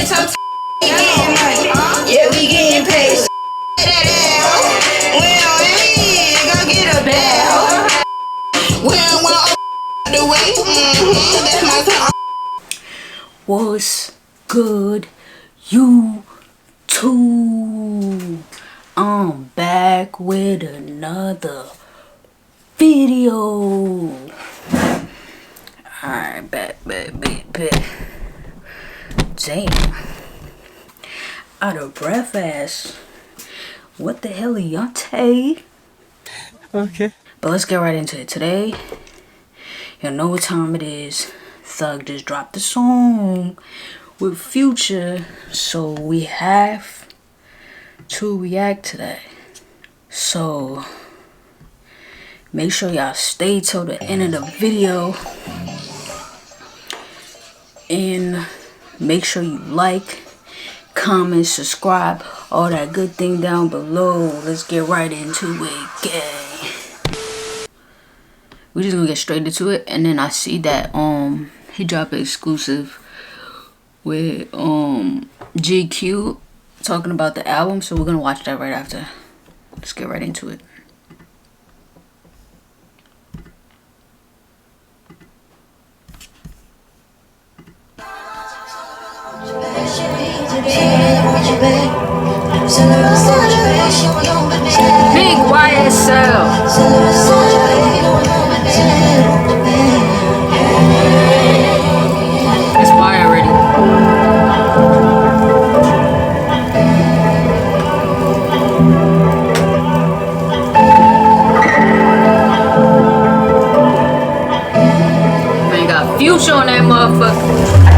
so getting money. Yeah, we getting paid. That ass. Well, hey, go get a bell. Well, the way. That's my song. What's good, YouTube? I'm back with another video. Alright, back. Damn. Out of breath ass. What the hell, Yante? Okay. But let's get right into it. Today, you know what time it is. Thug just dropped the song with Future, so we have to react to that. So make sure y'all stay till the end of the video, and make sure you like, comment, subscribe, all that good thing down below. Let's get right into it, gang. We just gonna get straight into it, and then I see that he dropped an exclusive with GQ talking about the album, so we're gonna watch that right after. Let's get right into it. Big YSL. It's fire already. Man, got Future on that motherfucker.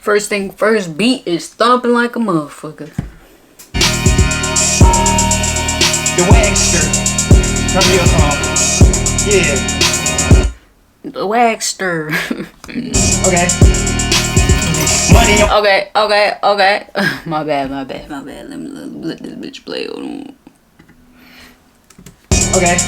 First thing first, beat is thumping like a motherfucker. The Waxter. Come here, yeah. The Waxter. Okay. Money. Okay. My bad. Let me let this bitch play. Hold on. Okay.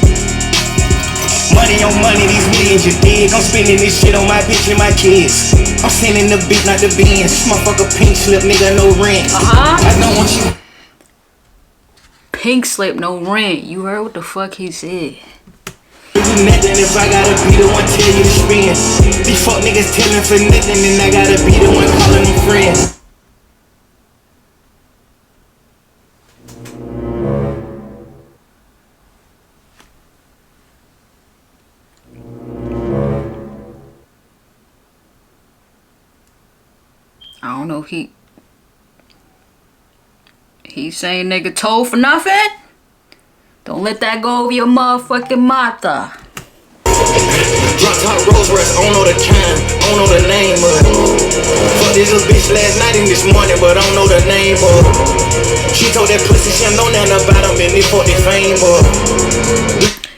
Money on money, these millions you dig. I'm spending this shit on my bitch and my kids. I'm sending the beat, not the beans. Motherfucker pink slip, nigga, no rent. I don't want you. Pink slip, no rent. You heard what the fuck he said. Do nothing if I gotta be the one tell you to spend. These fuck niggas telling for nothing, and I gotta be the one calling them friends. I don't know if he's saying nigga told for nothing. Don't let that go over your motherfucking mata. Drop top Rolls Royce, I don't know the time, I don't know the name of it. Fuck this little bitch last night and this morning, but I don't know the name of it. She told that pussy she don't know nothing about him and they fuck their fame up.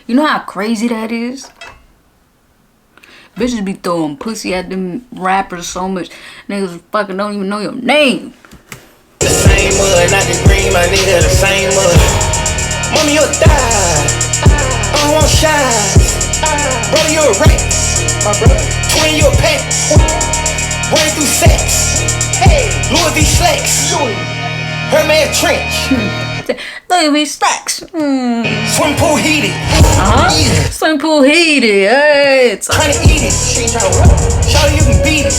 You know how crazy that is? Bitches be throwing pussy at them rappers so much. Niggas fucking don't even know your name. The same mud, not the green, my nigga, the same mud. Mommy, you'll die. I don't want shine. Brother, you're a rat. My brother. Twin, you're a pet. Running through sex. Hey, Louis V. Slacks. Herman Trench. Louis V. Slacks. Swim pool heated. Swim pool heated. Hey, it's trying to eat it. Show you can beat it.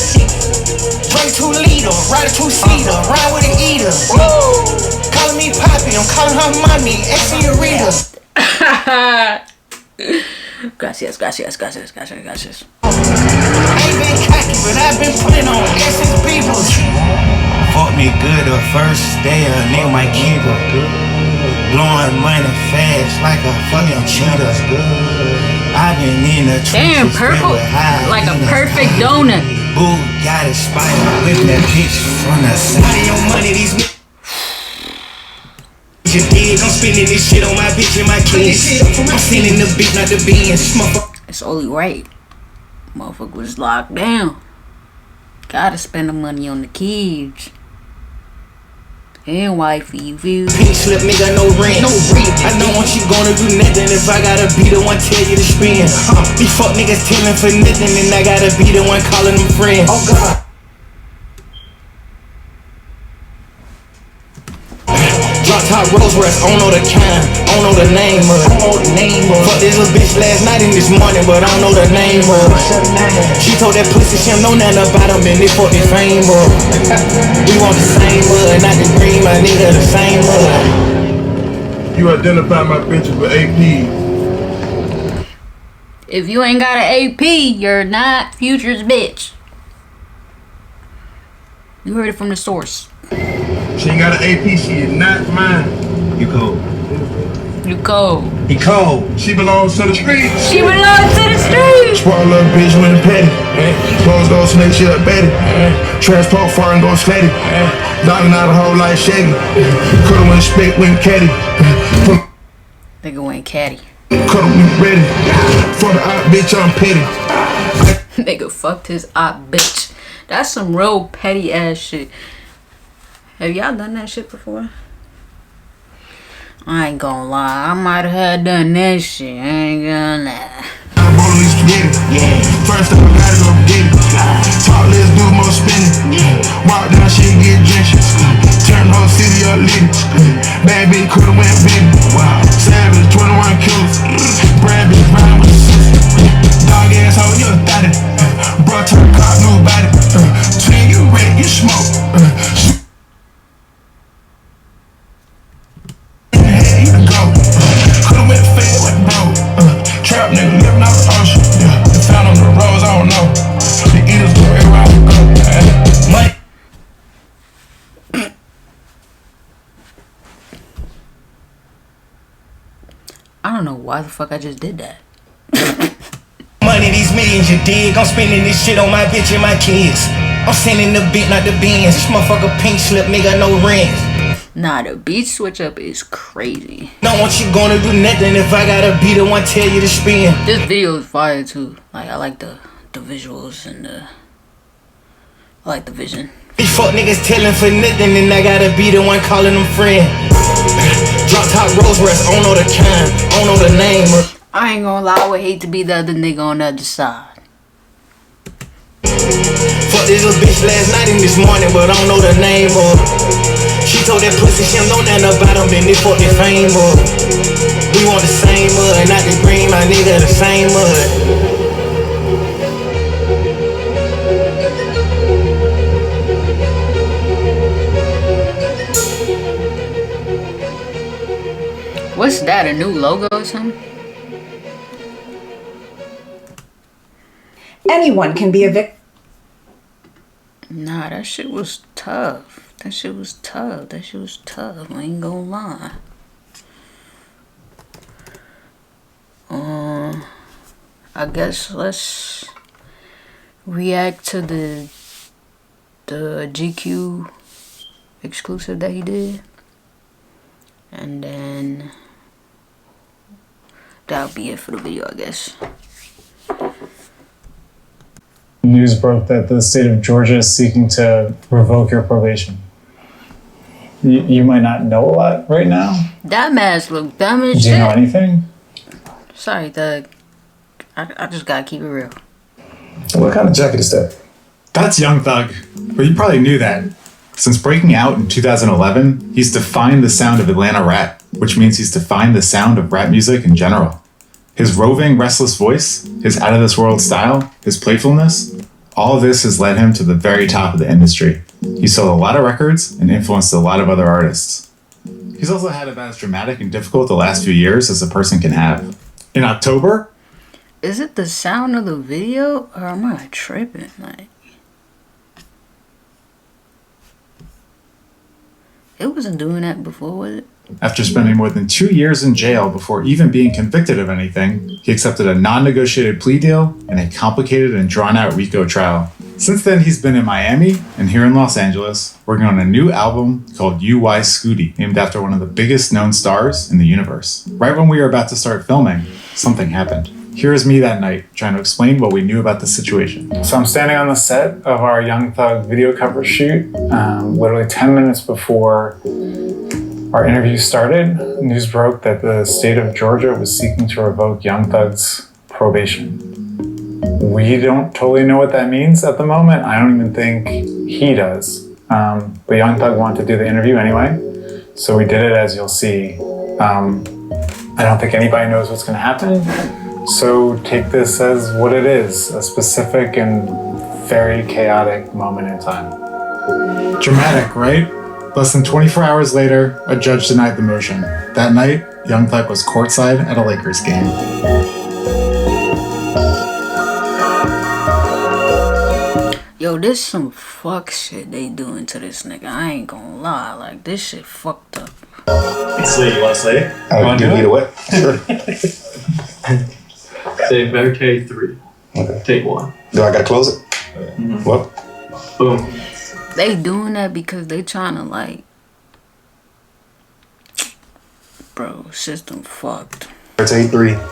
Drink 2 liter, ride a 2-seater, ride with an eater. Calling me Poppy, I'm calling her mommy. Señorita. Gracias. I ain't been cocky, but I've been putting on Essence Peoples. Fuck me good the first day, a nigga might keep her. Blowing money fast like a fucking cheetah. I've been in the damn purple, like a perfect donut. Boo got a spider with that bitch from the side. Your money, these you dig? I'm spending this shit on my bitch and my kids. I'm sending the beat, not the beans. It's only right. Motherfucker was locked down. Gotta spend the money on the kids. and wifey view. Pink slip, nigga, no rent. I don't want you gonna do nothing if I gotta be the one tell you to spend. These fuck niggas telling for nothing, and I gotta be the one calling them friends. Oh God. Drop top Rolls Royce, I don't know the kind, I don't know the name of it. Fuck this little bitch last night and this morning, but I don't know the name of it. She told that pussy she don't know nothing about him, and they fuck this fame up. We want the same mud, not the green, my nigga, the same mud. You identify my bitches with AP. If you ain't got an AP, you're not Future's bitch. You heard it from the source. She ain't got an AP, she is not mine. You cold. You cold. He cold. She belongs to the streets. She belongs to the streets. Spoil little bitch when petty. Close door snake shit up Betty. Transport foreign go slatty. Knocking out a hole like Shaggy. Coulda went spit, went caddy. Nigga went caddy. Coulda went ready. For the op bitch, I'm petty. Nigga fucked his op bitch. That's some real petty ass shit. Have y'all done that shit before? I ain't gonna lie, I might have done that shit. I ain't gonna lie. I'm rolling spaghetti. Yeah. First up, I gotta go get it. Talk, let's do more spinning. Walk down, shit get drenched. Turn the whole city up lit. Bad bitch coulda went big. Wow. Savage, 21 kilos. Brad bitch riding with the sister. Dog ass hoe, you a thotty. Bro, turn cop, nobody. Twin, you red, you smoke. Coulda went fed with bro. Trap nigga living off the ocean. Yeah. They found on the roads, I don't know. The eaters go everywhere I go. Money. I don't know why the fuck I just did that. Money, these millions, you dig? I'm spending this shit on my bitch and my kids. I'm sending the bit, not the beans. This motherfucker pink slip, nigga, no rent. Nah, the beat switch up is crazy. Don't want you gonna do nothing if I gotta be the one tell you to spend. This video is fire too. Like, I like the visuals and I like the vision. These fuck niggas telling for nothing, and I gotta be the one calling them friend. Drop top Rolls Royce, I don't know the kind, I don't know the name of. I ain't gonna lie, I would hate to be the other nigga on the other side. Fuck this little bitch last night and this morning, but I don't know the name of. She told that pussy she don't know nothing about him, and they fuck this fame up. We want the same mud, not the green, my nigga, the same mud. What's that, a new logo or something? Anyone can be a victim. Nah, that shit was tough. That shit was tough. That shit was tough. I ain't gonna lie. I guess let's react to the GQ exclusive that he did. And then that'll be it for the video, I guess. News broke that the state of Georgia is seeking to revoke your probation. You might not know a lot right now. That mask look dumb as shit. Do you know anything? Sorry, Thug. I just gotta keep it real. What kind of jacket is that? That's Young Thug, but you probably knew that. Since breaking out in 2011, he's defined the sound of Atlanta rap, which means he's defined the sound of rap music in general. His roving, restless voice, his out-of-this-world style, his playfulness, all of this has led him to the very top of the industry. He sold a lot of records and influenced a lot of other artists. He's also had about as dramatic and difficult the last few years as a person can have. In October... Is it the sound of the video, or am I tripping? Like, it wasn't doing that before, was it? After spending more than 2 years in jail before even being convicted of anything, he accepted a non-negotiated plea deal and a complicated and drawn-out RICO trial. Since then, he's been in Miami and here in Los Angeles, working on a new album called UY Scooty, named after one of the biggest known stars in the universe. Right when we were about to start filming, something happened. Here is me that night, trying to explain what we knew about the situation. So I'm standing on the set of our Young Thug video cover shoot, literally 10 minutes before our interview started, news broke that the state of Georgia was seeking to revoke Young Thug's probation. We don't totally know what that means at the moment. I don't even think he does. But Young Thug wanted to do the interview anyway, so we did it, as you'll see. I don't think anybody knows what's going to happen, so take this as what it is, a specific and very chaotic moment in time. Dramatic, right? Less than 24 hours later, a judge denied the motion. That night, Young Thug was courtside at a Lakers game. Yo, this some fuck shit they doing to this nigga. I ain't gonna lie. Like, this shit fucked up. Slay, you wanna slay it? I'll do either way. Sure. Say Medicaid 3. Okay. Take 1. Do I gotta close it? Mm-hmm. Well, Boom. They doing that because they trying to, like... Bro, system fucked. take 3. Hell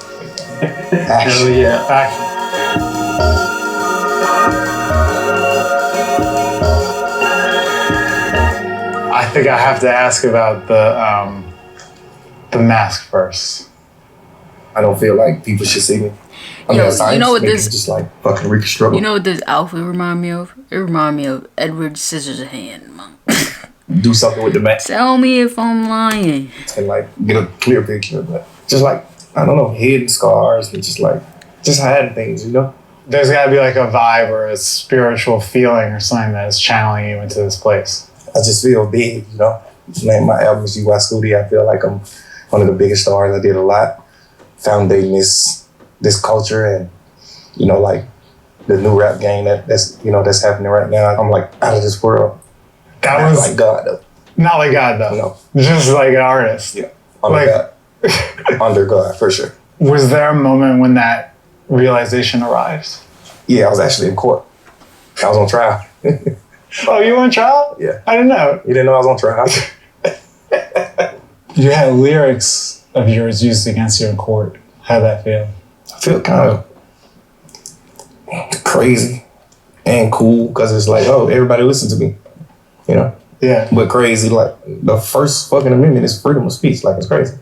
Action. yeah. Action. I think I have to ask about the mask first. I don't feel like people should see me. I Yo, at times, you know what they this- can just like fucking reconstruct. You know what this outfit remind me of? It remind me of Edward Scissorhands, man. do something with the mask Tell me if I'm lying. and like get a clear picture, but just like I don't know, hidden scars and just hiding things, you know. There's got to be like a vibe or a spiritual feeling or something that is channeling you into this place. I just feel big, you know. Name my album is U.Y. Scooty. I feel like I'm one of the biggest stars. I did a lot, foundating this culture and you know like the new rap game that's happening right now. I'm like out of this world. That Not was like God though. not like God though. No. Just like an artist. Yeah, under Like- God, under God for sure. Was there a moment when that realization arrived? Yeah, I was actually in court. I was on trial. Oh, you were on trial? Yeah. I didn't know. You didn't know I was on trial? You had lyrics of yours used against you in court. How'd that feel? I feel kind of crazy and cool because it's like, oh, everybody listen to me, you know. Yeah. But crazy, like the first fucking amendment is freedom of speech. Like it's crazy.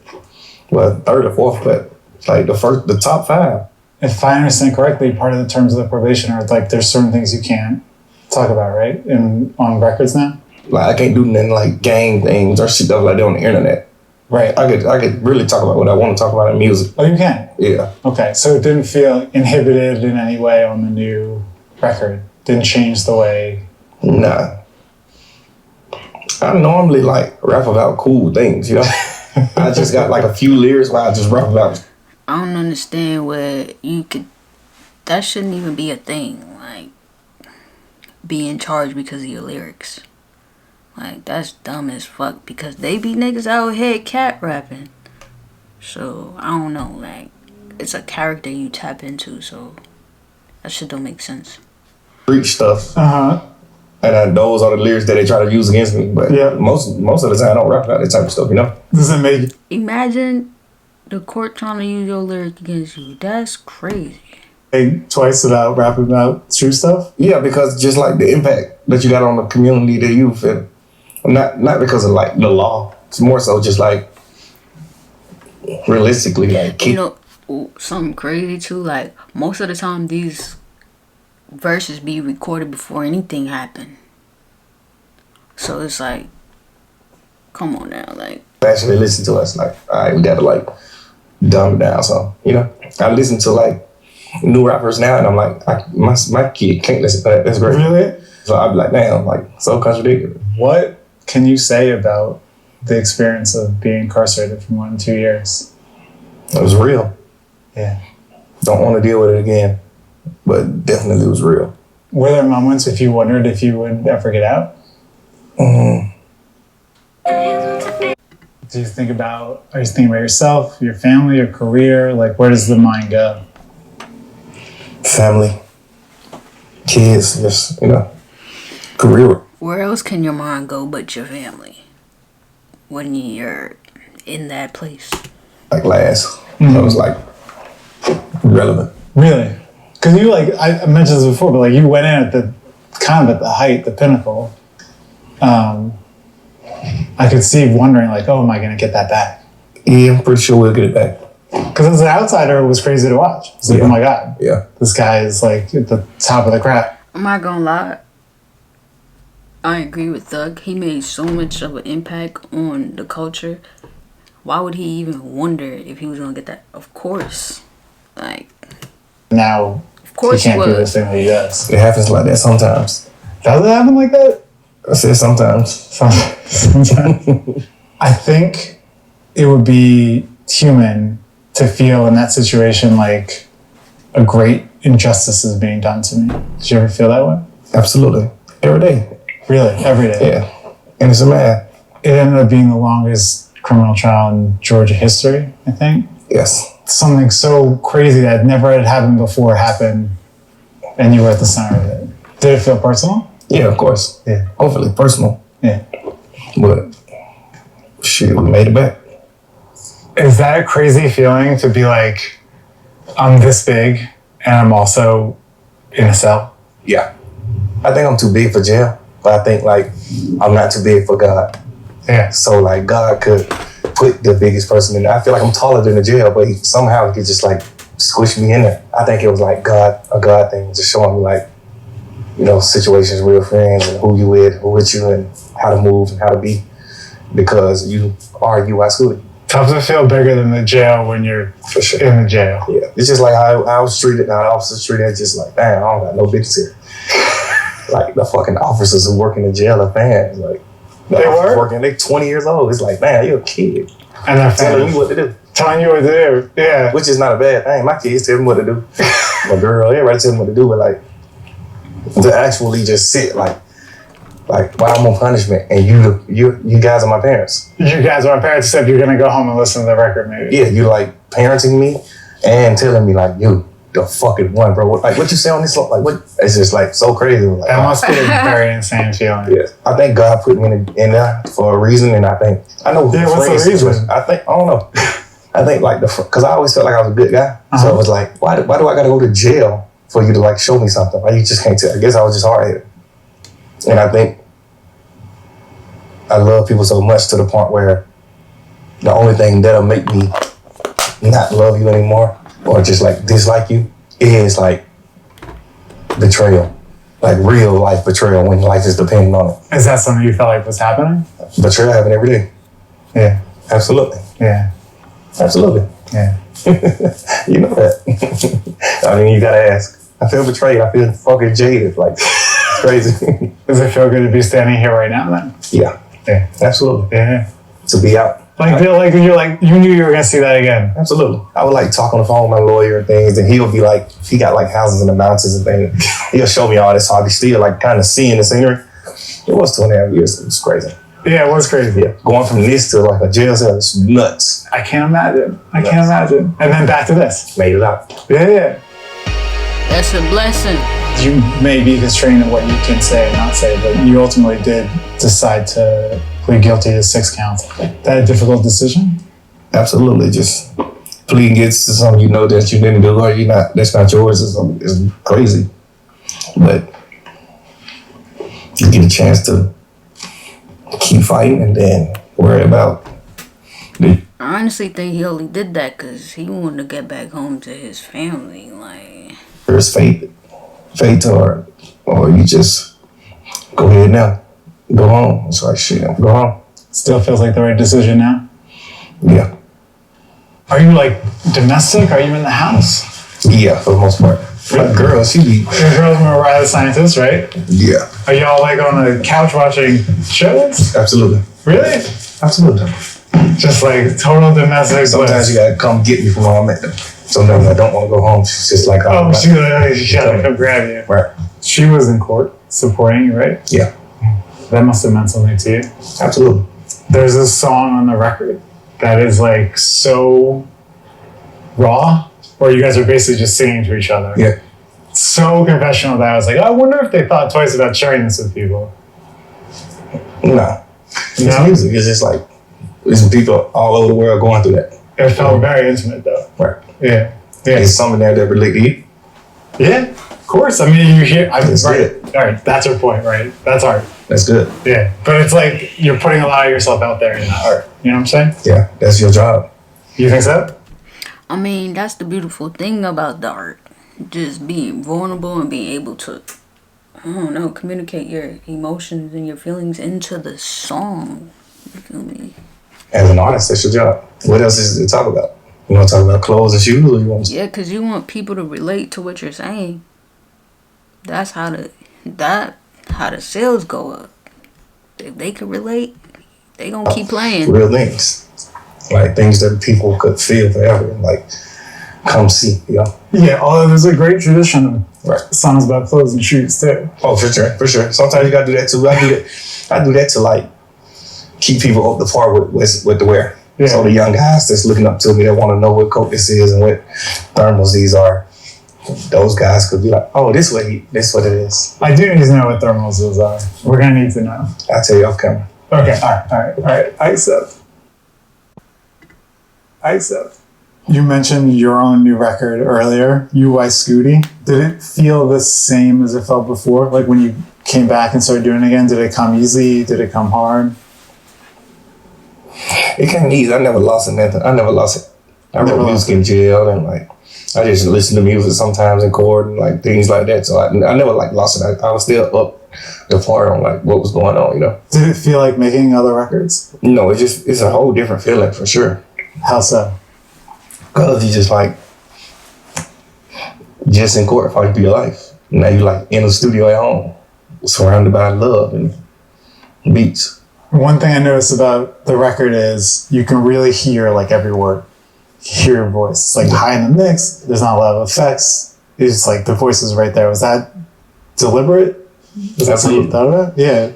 Well, third or fourth, but like the top 5. If I understand correctly, part of the terms of the probation are like there's certain things you can't talk about, right? On records now? Like I can't do nothing like gang things or shit that like that on the internet. Right. I could really talk about what I want to talk about in music. Oh, you can? Yeah. Okay, so it didn't feel inhibited in any way on the new record? Didn't change the way... Nah. I normally like rap about cool things, you know. I just got like a few lyrics where I just rap about. I don't understand where you could... That shouldn't even be a thing. Like, being charged because of your lyrics. Like, that's dumb as fuck because they be niggas out here cat rapping. So, I don't know. Like, it's a character you tap into, so that shit don't make sense. Street stuff, Uh-huh. and those are the lyrics that they try to use against me. But Yeah. most of the time, I don't rap about that type of stuff, you know. Does it make... Imagine the court trying to use your lyric against you. That's crazy. think twice about rapping about true stuff? Yeah, because just like the impact that you got on the community, the youth, and not because of like the law. It's more so just like realistically, like You know, something crazy too, like most of the time these verses be recorded before anything happened. So it's like, come on now, like actually listen to us. Like, all right, we gotta like dumb it down. So you know, I listen to like new rappers now, and I'm like, my kid can't listen to that. That's great. Really? So I'd be like, damn, like so contradictory. What can you say about the experience of being incarcerated for more than 2 years? It was real. Yeah. Don't want to deal with it again, but definitely it was real. Were there moments if you wondered if you would ever get out? Do you think about, are you thinking about yourself, your family, your career? Like, where does the mind go? Family, kids, just, you know, career. where else can your mind go but your family when you're in that place? Like last, I was like relevant. Really? Because you, like, I mentioned this before, but like you went in at the, kind of at the height, the pinnacle. I could see wondering like, oh, am I going to get that back? Yeah, I'm pretty sure we'll get it back. Because as an outsider, it was crazy to watch. It's like, Yeah. oh my God, Yeah. this guy is like at the top of the crap. I'm not gonna lie. I agree with Thug. He made so much of an impact on the culture. Why would he even wonder if he was gonna get that? Of course. Like, Now, of course he he can't do this was. thing that he does. It happens like that sometimes. Does it happen like that? I said sometimes. Sometimes. I think it would be human to feel in that situation like a great injustice is being done to me. Did you ever feel that way? Absolutely. Every day. Really? Every day? Yeah. And it's a man. It ended up being the longest criminal trial in Georgia history, I think. Yes. Something so crazy that never had happened before happened, and you were at the center of it. Did it feel personal? Yeah, of course. Yeah. Hopefully personal. Yeah. But shit, we made it back. Is that a crazy feeling to be like, I'm this big and I'm also in a cell? Yeah. I think I'm too big for jail, but I think like I'm not too big for God. Yeah. So like God could put the biggest person in there. I feel like I'm taller than the jail, but somehow he could just like squish me in there. I think it was like a God thing, just showing me like, you know, situations, real friends, and who you with you, and how to move and how to be, because you are UI Scooty. Tough to feel bigger than the jail when you're For sure. in the jail. Yeah, it's just like how I was treated. How the officers treated. It's just like, damn, I don't got no business here. Like the fucking officers who work in the jail are fans. Like They were? working. They 20 years old. It's like, man, you're a kid And they're telling fans. me what to do, Telling you what to do. Yeah. which is not a bad thing. My kids tell me what to do. My girl, everybody tell me what to do. But like to actually just sit like while I'm on punishment, and you guys are my parents. You guys are my parents, except you're going to go home and listen to the record maybe. Yeah, you like parenting me and telling me like, you the fucking one, bro. Like what you say on this song, like what? It's just like so crazy. Like, That must be a very insane feeling. yeah, I think God put me in there for a reason, and I know. Yeah, what's the friends reason? situation- I don't know. I think like because I always felt like I was a good guy, so Uh-huh. it was like, why do I gotta go to jail for you to like show me something? Like you just can't tell. I guess I was just hard headed, and I think I love people so much to the point where the only thing that'll make me not love you anymore or just like dislike you is like betrayal, like real life betrayal when life is dependent on it. Is that something you felt like was happening? Betrayal happen every day. Yeah. Absolutely. Yeah. Absolutely. Yeah. You know that. I mean, you gotta ask. I feel betrayed. I feel fucking jaded. Like, it's crazy. Does it feel good to be standing here right now then? Yeah, Yeah. absolutely. Yeah. To be out. Like you knew you were gonna see that again. Absolutely. I would like talk on the phone with my lawyer and things, and he'll be like, he got like houses in the mountains and things. He'll show me all this, so I'll be still like kind of seeing the scenery. It was 2.5 years. It was crazy. Yeah, it was crazy. Yeah, going from this to like a jail cell is nuts. I can't imagine. I can't imagine. And then back to this. Made it out. Yeah. That's a blessing. You may be constrained in what you can say and not say, but you ultimately did decide to plead guilty to 6 counts. That a difficult decision? Absolutely. Just pleading against to something you know that you didn't do or you not. That's not yours. Is crazy. But you get a chance to keep fighting and then worry about the I honestly think he only did that because he wanted to get back home to his family. Like, first fate or you just go ahead now. Go home. It's like shit. Go home. Still feels like the right decision now? Yeah. Are you like domestic? Are you in the house? Yeah, for the most part. My girl, she be Your girl's Mariah the Scientist, right? yeah. Are y'all like on a couch watching shows? Absolutely. Really? Absolutely. Just like total domestic Sometimes bliss. you gotta come get me from where I'm at. Sometimes I don't want to go home. She's just like, Oh, right. she gotta come grab you. Right. She was in court supporting you, right? Yeah. That must have meant something to you. Absolutely. There's this song on the record that is like so raw, where you guys are basically just singing to each other. Yeah. So confessional that I was like, I wonder if they thought twice about sharing this with people. No. It's No? music. It's just like there's people all over the world going through that. It felt very intimate though. Right. Yeah. Yeah. There's something there that relate to you. Yeah. course. I mean, you hear. That's right. All right. That's your point, right? That's art. That's good. Yeah. But it's like you're putting a lot of yourself out there in that art. You know what I'm saying? Yeah, that's your job. You think so? I mean, that's the beautiful thing about the art. Just being vulnerable and being able to, I don't know, communicate your emotions and your feelings into the song. You feel me? As an artist, that's your job. What else is to talk about? You want to talk about clothes and shoes, or you want to? Yeah, because you want people to relate to what you're saying. That's how the sales go up. If they can relate, they gonna keep playing. Real things, like things that people could feel forever, like come see, you know. Yeah. Although there's a great tradition of Right. songs about clothes and shoes too. Oh, for sure, for sure. Sometimes you gotta do that too. I do that to like keep people up the par with the wear. Yeah. So the young guys that's looking up to me, that want to know what coat this is and what thermals these are. Those guys could be like, oh, this what it is. I do need to know what thermals are. We're gonna need to know. I'll tell you off camera. Okay. All right. Ice up. You mentioned your own new record earlier, UI Scooty. Did it feel the same as it felt before? Like when you came back and started doing it again, did it come easy? Did it come hard? It came easy. I never lost it, nothing. I never lost it. I wrote music in jail and like I just listen to music sometimes in court and like things like that. So I never like lost it. I was still up the par on like what was going on, you know. Did it feel like making other records? No, it's a whole different feeling for sure. How so? Cause you just like in court fighting for your life. Now you like in the studio at home, surrounded by love and beats. One thing I noticed about the record is you can really hear like every word. You hear your voice. It's like high in the mix. There's not a lot of effects. It's just like the voice is right there. Was that deliberate? Was that something you thought about? Yeah.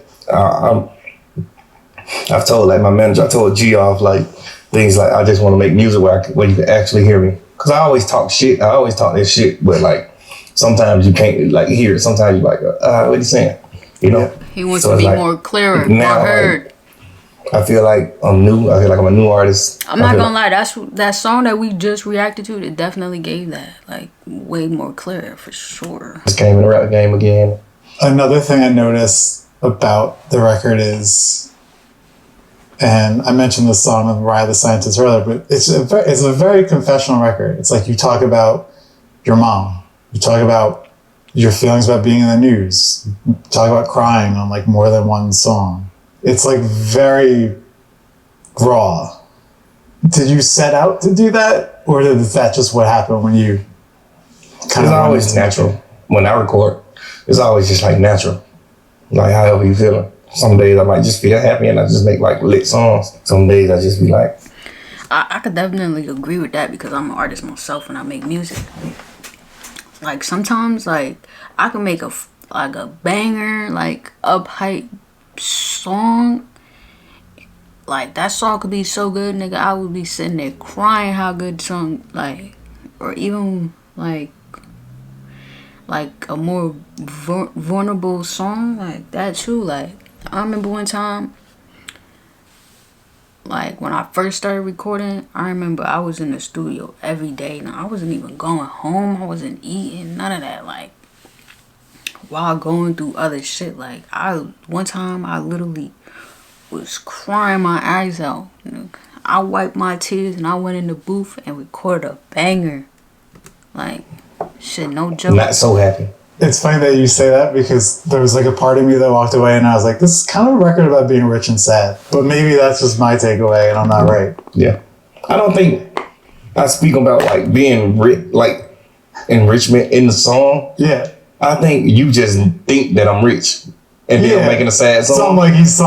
I've told like my manager, I told G off like things like I just want to make music where you can actually hear me. Cause I always talk shit. I always talk this shit, but like sometimes you can't like hear it. Sometimes you're like, what are you saying? You know? Yeah. He wants to be like, more clearer, now, more heard. Like, I feel like I'm new. I feel like I'm a new artist. I'm not gonna lie, that song that we just reacted to, it definitely gave that like way more clear for sure. Just came in the rap game again. Another thing I noticed about the record is, and I mentioned the song of Ride the Scientist earlier, but it's a very confessional record. It's like you talk about your mom, you talk about your feelings about being in the news, you talk about crying on like more than one song. It's like very raw. Did you set out to do that, or is that just what happened when you kind It's of always natural. When I record, it's always just like natural. Like however you feeling. Some days I might just feel happy and I just make like lit songs. Some days I just be like, I could definitely agree with that because I'm an artist myself and I make music. Like sometimes like I can make a banger, like uphype song. Like that song could be so good, nigga, I would be sitting there crying how good the song, like, or even like a more vulnerable song like that too. Like I remember one time, like when I first started recording, I remember I was in the studio every day. Now I wasn't even going home, I wasn't eating, none of that. Like while going through other shit, like one time I literally was crying my eyes out. I wiped my tears and I went in the booth and recorded a banger. Like shit, no joke. not so happy. It's funny that you say that because there was like a part of me that walked away and I was like, this is kind of a record about being rich and sad. But maybe that's just my takeaway and I'm not right. Yeah. I don't think I speak about like being like enrichment in the song. Yeah. I think you just think that I'm rich. And then I'm making a sad song. Something like he's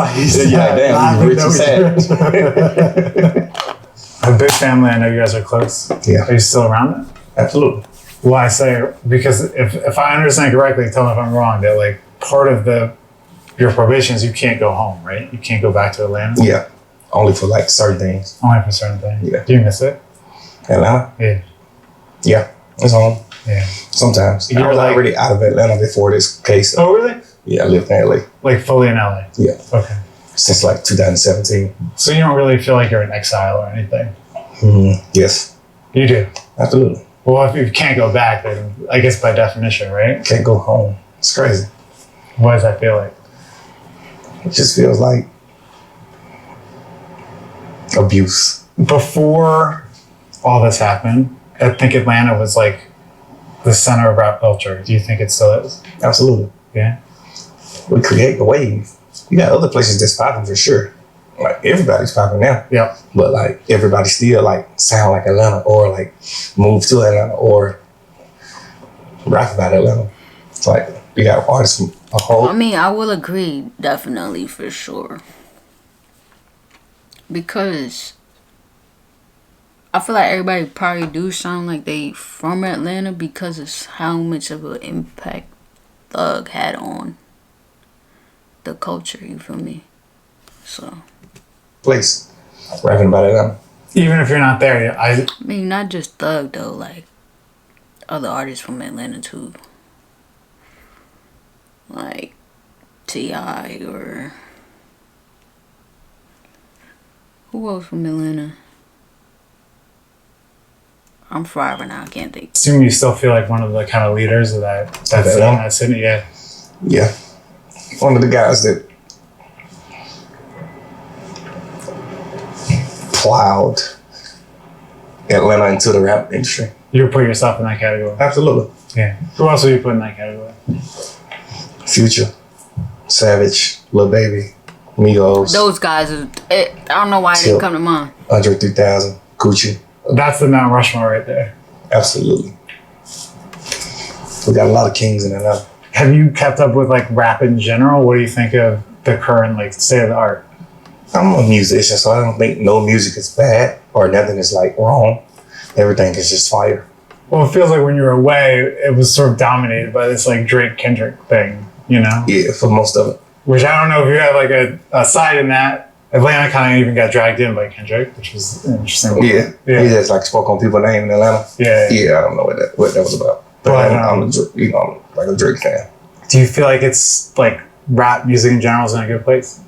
Yeah, damn, he's rich and sad. A big family, I know you guys are close. Yeah. Are you still around it? Absolutely. Well, I say, because if I understand correctly, tell me if I'm wrong, that like part of your probation is you can't go home, right? You can't go back to Atlanta? Yeah. Only for like certain things. Only for certain things? Yeah. Do you miss it? Atlanta? Yeah. Yeah. It's home. Yeah. Sometimes. You're I was like- already out of Atlanta before this case. Oh, really? Yeah, I lived in LA. Like fully in LA? Yeah. Okay. Since like 2017. So you don't really feel like you're in exile or anything? Yes. You do? Absolutely. Well, if you can't go back, then I guess by definition, right? Can't go home. It's crazy. What does that feel like? It just feels like abuse. Before all this happened, I think Atlanta was like the center of rap culture. Do you think it still is? Absolutely. Yeah. We create the wave. You got other places that's popping for sure. Like everybody's popping now. Yeah. But like everybody still like sound like Atlanta or like move to Atlanta or rap about Atlanta. It's like you got artists from a whole. I mean, I will agree, definitely, for sure. Because I feel like everybody probably do sound like they from Atlanta because of how much of an impact Thug had on the culture, you feel me? So, Place rapping about Atlanta. Even if you're not there, I mean, not just Thug though, like other artists from Atlanta too. Like T.I. or who else from Atlanta? I'm fried right now, I can't think. assume you still feel like one of the kind of leaders of that city. Yeah. Yeah. One of the guys that plowed Atlanta into the rap industry. You would put yourself in that category. Absolutely. Yeah. Who else would you put in that category? Future, Savage, Lil Baby, Migos, Those guys, I don't know why they didn't come to mind. Andre 3000, Gucci. That's the Mount Rushmore right there. Absolutely. We got a lot of kings in Atlanta. Have you kept up with like rap in general? What do you think of the current like state of the art? I'm a musician, so I don't think no music is bad or nothing is like wrong. Everything is just fire. Well, it feels like when you were away, it was sort of dominated by this like Drake Kendrick thing, you know? Yeah, for most of it. Which I don't know if you have like a side in that. Atlanta kind of even got dragged in by Kendrick, which was interesting. Yeah. He just like spoke on people's name in Atlanta. Yeah. Yeah, I don't know what that was about. But Well, I'm like a Drake fan. Do you feel like it's like rap music in general is in a good place?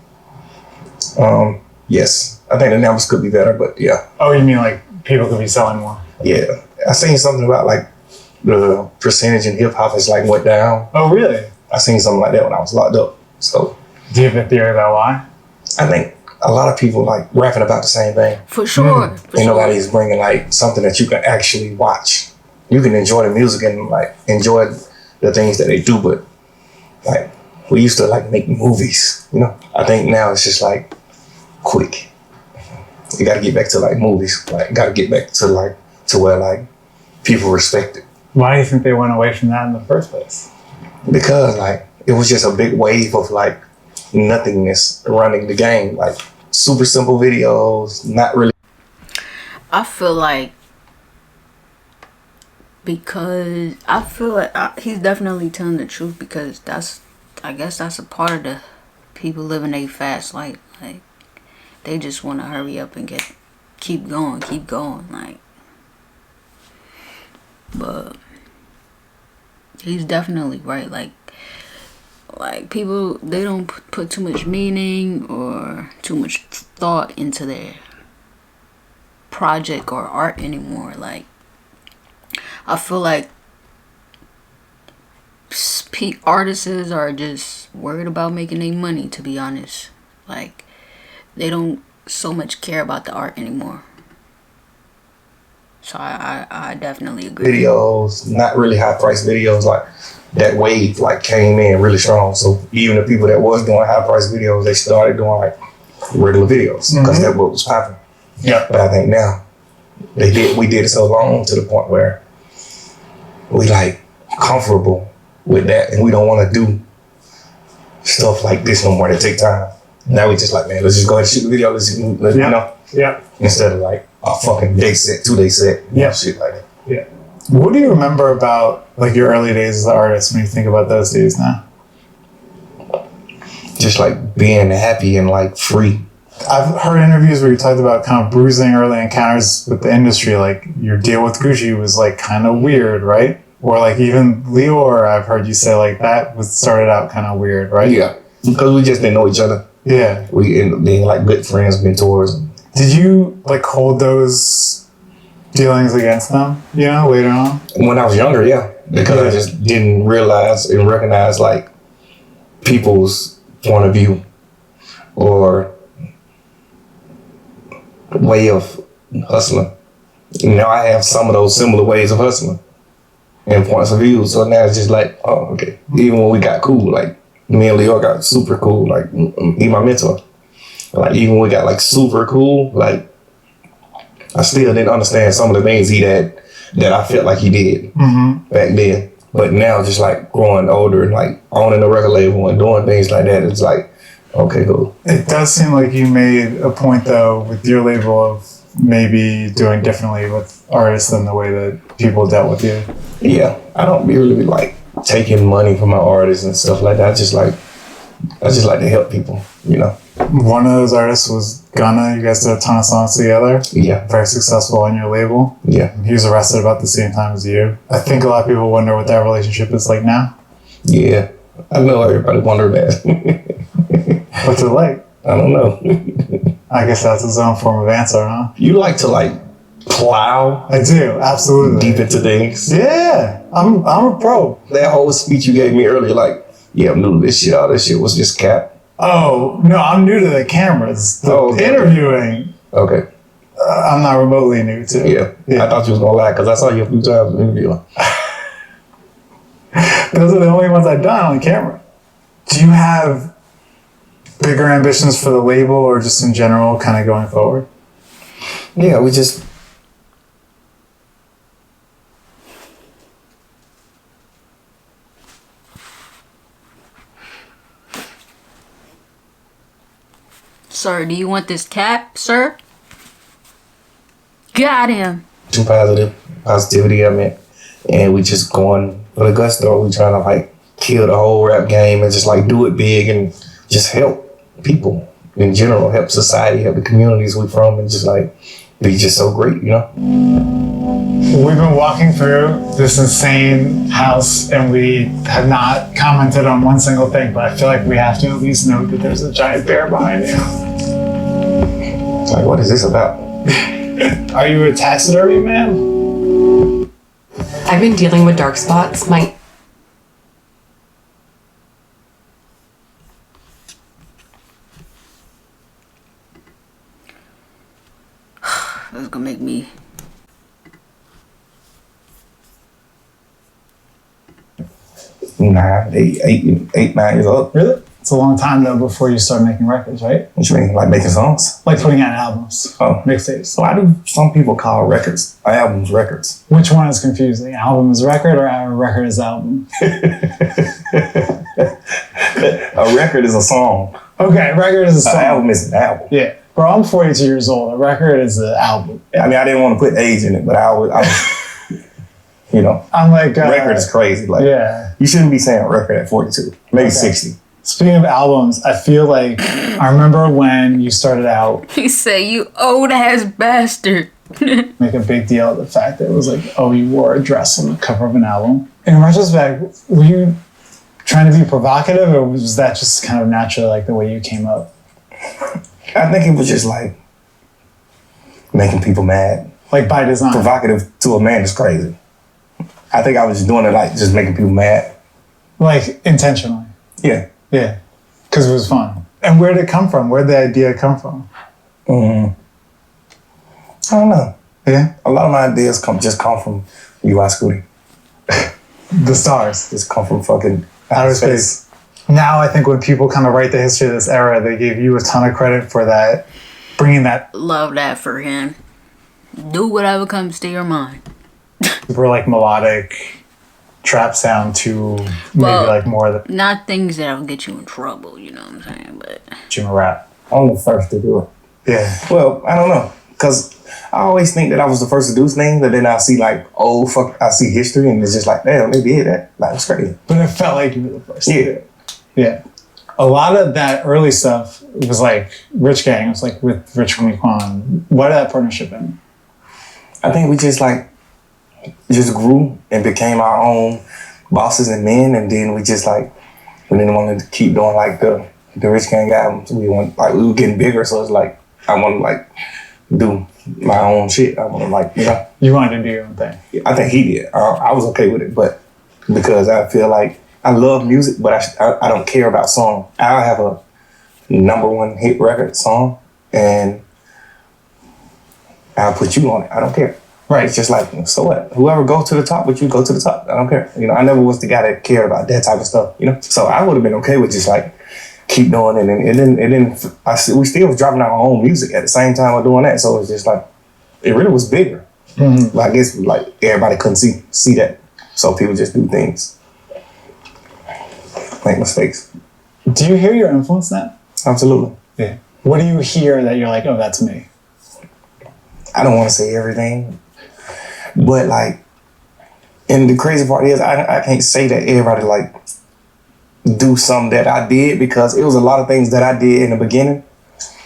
Yes. I think the numbers could be better, but yeah. Oh, you mean like people could be selling more? Yeah. I seen something about like the percentage in hip hop has like went down. Oh, really? I seen something like that when I was locked up. So Do you have a theory about why? I think a lot of people like rapping about the same thing. For sure. And nobody's bringing like something that you can actually watch. You can enjoy the music and like enjoy the things that they do, but like we used to like make movies, you know. I think now it's just like quick. You got to get back to like movies. Like got to get back to like to where like people respect it. Why do you think they went away from that in the first place? Because like it was just a big wave of like nothingness running the game, like super simple videos, not really. I feel like because I feel like he's definitely telling the truth because I guess that's a part of the people living a fast life. Like they just want to hurry up and keep going. Like, but he's definitely right. Like people, they don't put too much meaning or too much thought into their project or art anymore. Like I feel like artists are just worried about making their money, to be honest. Like they don't so much care about the art anymore. So I definitely agree. Videos, not really high price videos, like that wave like came in really strong. So even the people that was doing high price videos, they started doing like regular videos because that's what was popping. Yeah. But I think now we did it so long to the point where we like comfortable with that and we don't want to do stuff like this no more that take time. Now we just like, man, let's just go ahead and shoot the video. Let's you know. Yeah. Instead of like a fucking day set, 2 day set, shit like that. Yeah. What do you remember about like your early days as an artist when you think about those days now? Just like being happy and like free. I've heard interviews where you talked about kind of bruising early encounters with the industry. Like your deal with Gucci was like kind of weird, right? Or like even Lior, I've heard you say like that started out kind of weird, right? Yeah, because we just didn't know each other. Yeah. We ended up being like good friends, mentors. Did you like hold those dealings against them, later on? When I was younger, yeah, because I just didn't realize and recognize like people's point of view or way of hustling. Now I have some of those similar ways of hustling and points of view. So now it's just like, oh, okay. Even when we got cool, like me and Leo got super cool, like he my mentor. Like even when we got like super cool, like I still didn't understand some of the things he did that I felt like he did back then. But now just like growing older and like owning a record label and doing things like that, it's like, okay, cool. It does seem like you made a point though with your label of maybe doing differently with artists than the way that people dealt with you. Yeah, I don't really be like taking money from my artists and stuff like that. I just like to help people, One of those artists was Gunna. You guys did a ton of songs together. Yeah. Very successful on your label. Yeah. He was arrested about the same time as you. I think a lot of people wonder what that relationship is like now. Yeah. I know everybody wonder that. What's it like? I don't know. I guess that's his own form of answer, huh? You like to like plow I do, absolutely. deep into things. Yeah, I'm a pro. That whole speech you gave me earlier, like, yeah, I'm new to this shit. All this shit was just cap. Oh, no, I'm new to the cameras. The Oh, okay. interviewing, Okay. I'm not remotely new to. Yeah. I thought you was gonna lie because I saw you a few times in the interview. Those are the only ones I've done on camera. Do you have bigger ambitions for the label or just in general kind of going forward? Yeah, we just. Sir, do you want this cap, sir? Got him. Too positivity, and we just going for the gusto. We trying to like kill the whole rap game and just like do it big and just help people in general, help society, help the communities we from, and just like be just so great, We've been walking through this insane house and we have not commented on one single thing, but I feel like we have to at least note that there's a giant bear behind you. Like, what is this about? Are you a taxidermy man? I've been dealing with dark spots. That's gonna make me. Nah, 8, 9 years old. Really? It's a long time though before you start making records, right? What you mean, like making songs? Like putting out albums, Oh. mixtapes. Why do some people call records, albums, records? Which one is confusing? Album is record or a record is album? A record is a song. Okay, record is a An song. album is an album. Yeah. Bro, I'm 42 years old. A record is an album. I mean, I didn't want to put age in it, but I was I'm like... record is crazy. Like, Yeah. you shouldn't be saying record at 42, maybe 60. Speaking of albums, I feel like I remember when you started out, He said, "You old ass bastard." make a big deal of the fact that it was like, oh, you wore a dress on the cover of an album. In retrospect, were you trying to be provocative or was that just kind of naturally like the way you came up? I think it was just like making people mad. Like by design? Provocative to a man is crazy. I think I was just doing it like just making people mad. Like intentionally? Yeah. Yeah. Because it was fun. And where did it come from? Where did the idea come from? I don't know. Yeah? A lot of my ideas come from UI Scooty. The stars. Just come from fucking Outer space. Now I think when people kind of write the history of this era, they give you a ton of credit for that, bringing that Love that for him. Do whatever comes to your mind. super like melodic trap sound to maybe Well, like more of the Not things that'll get you in trouble, you know what I'm saying? But Jimmy rap. I'm the first to do it. Yeah. Well, I don't know. Because I always think that I was the first to do things, but then I see like, I see history and it's just like, damn, they did that. Like, it's crazy. But it felt like you were the first. Yeah. Yeah. A lot of that early stuff was like Rich Gang. It was like with Rich Homie Quan. What did that partnership in? I think we just grew and became our own bosses and men, and then we didn't want to keep doing like the Rich Gang albums. We were getting bigger, so it's like I want to do my own shit. I want to like, you know. You wanted to do your own thing. I think he did. I was okay with it, but because I feel like I love music, but I don't care about song. I'll have a #1 hit record song, and I'll put you on it. I don't care. Right. It's just like, so what? Whoever goes to the top with you, go to the top. I don't care. You know, I never was the guy that cared about that type of stuff. You know, so I would have been okay with just like keep doing it, and then we still was dropping our own music at the same time of doing that. So it's just like it really was bigger. Mm-hmm. But I guess like everybody couldn't see that, so people just do things, make mistakes. Do you hear your influence now? Absolutely. Yeah. What do you hear that you're like, oh, that's me? I don't want to say everything, but like, and the crazy part is I can't say that everybody like do something that I did, because it was a lot of things that I did in the beginning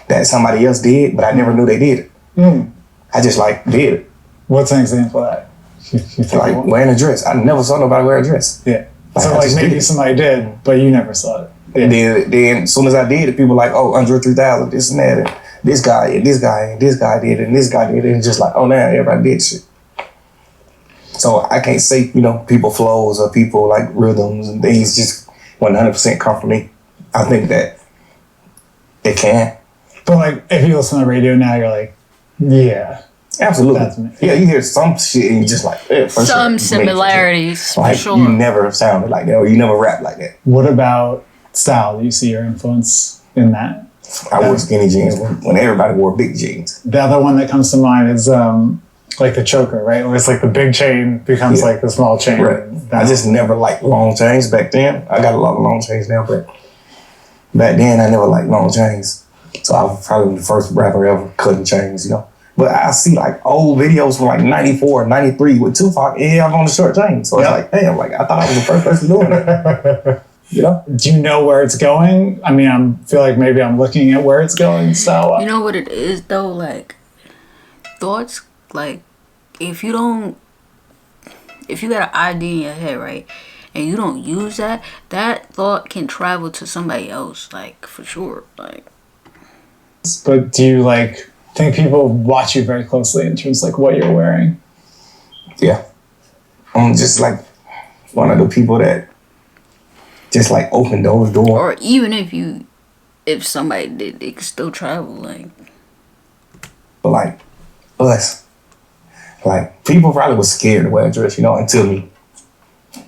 that somebody else did, but I never knew they did it. I just like did it. What's an example of that? You think Like wearing a dress. I never saw nobody wear a dress. Yeah. Like, So I like just maybe did it. somebody did, but you never saw it. Yeah. Then as soon as I did it, people like, oh, Andre 3000, this and that, and this guy, and this guy, and this guy did it, and this guy did it, and just like, oh, now everybody did shit. So I can't say, you know, people flows or people like rhythms and things just 100% come from me. I think that it can. But like if you listen to the radio now, you're like, yeah. Absolutely. That's me. Yeah, you hear some shit and you just like, for Some sure, amazing shit. similarities, for Like sure. you never sounded like that, or you never rapped like that. What about style? Do you see your influence in that? I wore skinny jeans when everybody wore big jeans. The other one that comes to mind is like the choker, right? Where it's like the big chain becomes like the small chain. Right. I just never liked long chains back then. I got a lot of long chains now, but back then I never liked long chains. So I was probably the first rapper ever cutting chains, you know. But I see like old videos from like 94, 93 with Tupac and I'm on the short chain. So it's like, damn, like I thought I was the first person doing it. You know? Do you know where it's going? I mean, I feel like maybe I'm looking at where it's going style. You know what it is though? Like thoughts, like if you got an idea in your head, right, and you don't use that, that thought can travel to somebody else, like for sure. Like, but do you like think people watch you very closely in terms of like what you're wearing? Yeah. I'm just like one of the people that just like open those doors. or even if somebody did, they could still travel. Like, But like us, like people probably was scared to wear a dress, you know, until me.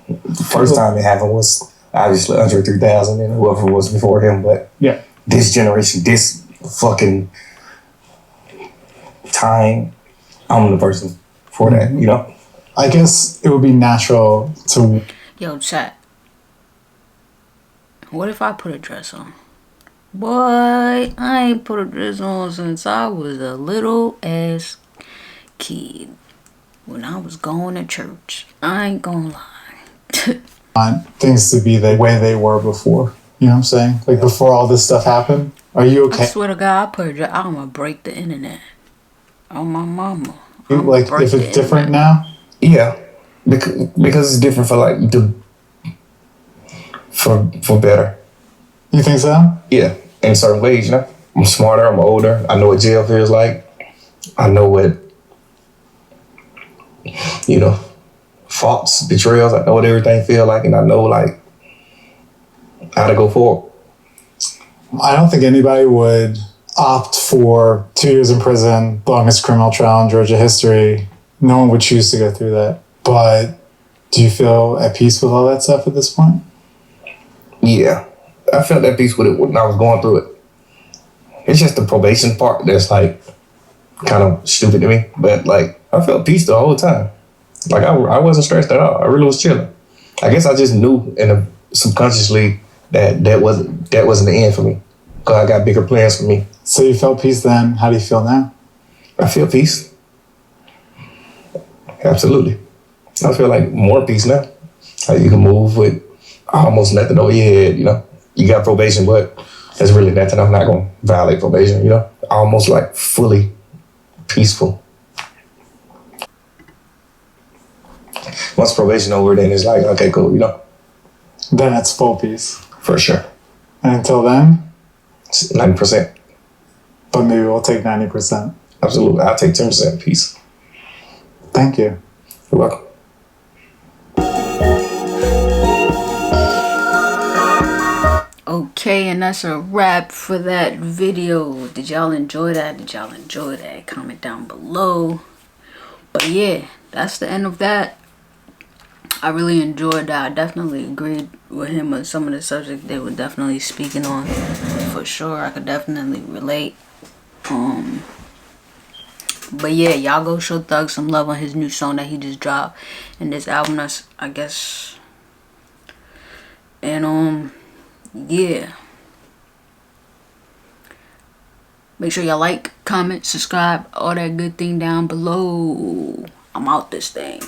The first time it happened was obviously Andre 3000 and whoever was before him, but Yeah. this generation, this fucking time, I'm the person for that, you know? I guess it would be natural to. yo, chat. What if I put a dress on? Boy, I ain't put a dress on since I was a little ass kid. When I was going to church. I ain't gonna lie. Want things to be the way they were before. You know what I'm saying? Like before all this stuff happened. Are you I okay? swear to God, I put a dress. I'm gonna break the internet. On my mama. Like if it's different now? Yeah, because it's different for like for better. You think so? Yeah, in certain ways, you know. I'm smarter, I'm older. I know what jail feels like. I know what, you know, faults, betrayals. I know what everything feel like, and I know like how to go forward. I don't think anybody would opt for 2 years in prison, longest criminal trial in Georgia history. No one would choose to go through that. But do you feel at peace with all that stuff at this point? Yeah, I felt that peace with it when I was going through it. It's just the probation part that's like kind of stupid to me, but like I felt peace the whole time. Like I wasn't stressed at all. I really was chilling. I guess I just knew subconsciously that wasn't the end for me, because I got bigger plans for me. So you felt peace then. How do you feel now? I feel peace. Absolutely. I feel like more peace now. Like you can move with almost nothing over your head, you know. You got probation, but there's really nothing. I'm not going to violate probation, you know. Almost like fully peaceful. Once probation over, then it's like, okay, cool, you know. Then it's full peace. For sure. And until then, It's 90%. but maybe we'll take 90%. Absolutely. I'll take 10%. Peace. Thank you. You're welcome. Okay, and that's a wrap for that video. Did y'all enjoy that? Did y'all enjoy that? Comment down below. But yeah, that's the end of that. I really enjoyed that. I definitely agreed with him on some of the subjects they were definitely speaking on. For sure, I could definitely relate. But yeah, y'all go show Thug some love on his new song that he just dropped. And this album, that's, I guess. And yeah. Make sure y'all like, comment, subscribe, all that good thing down below. I'm out this thing.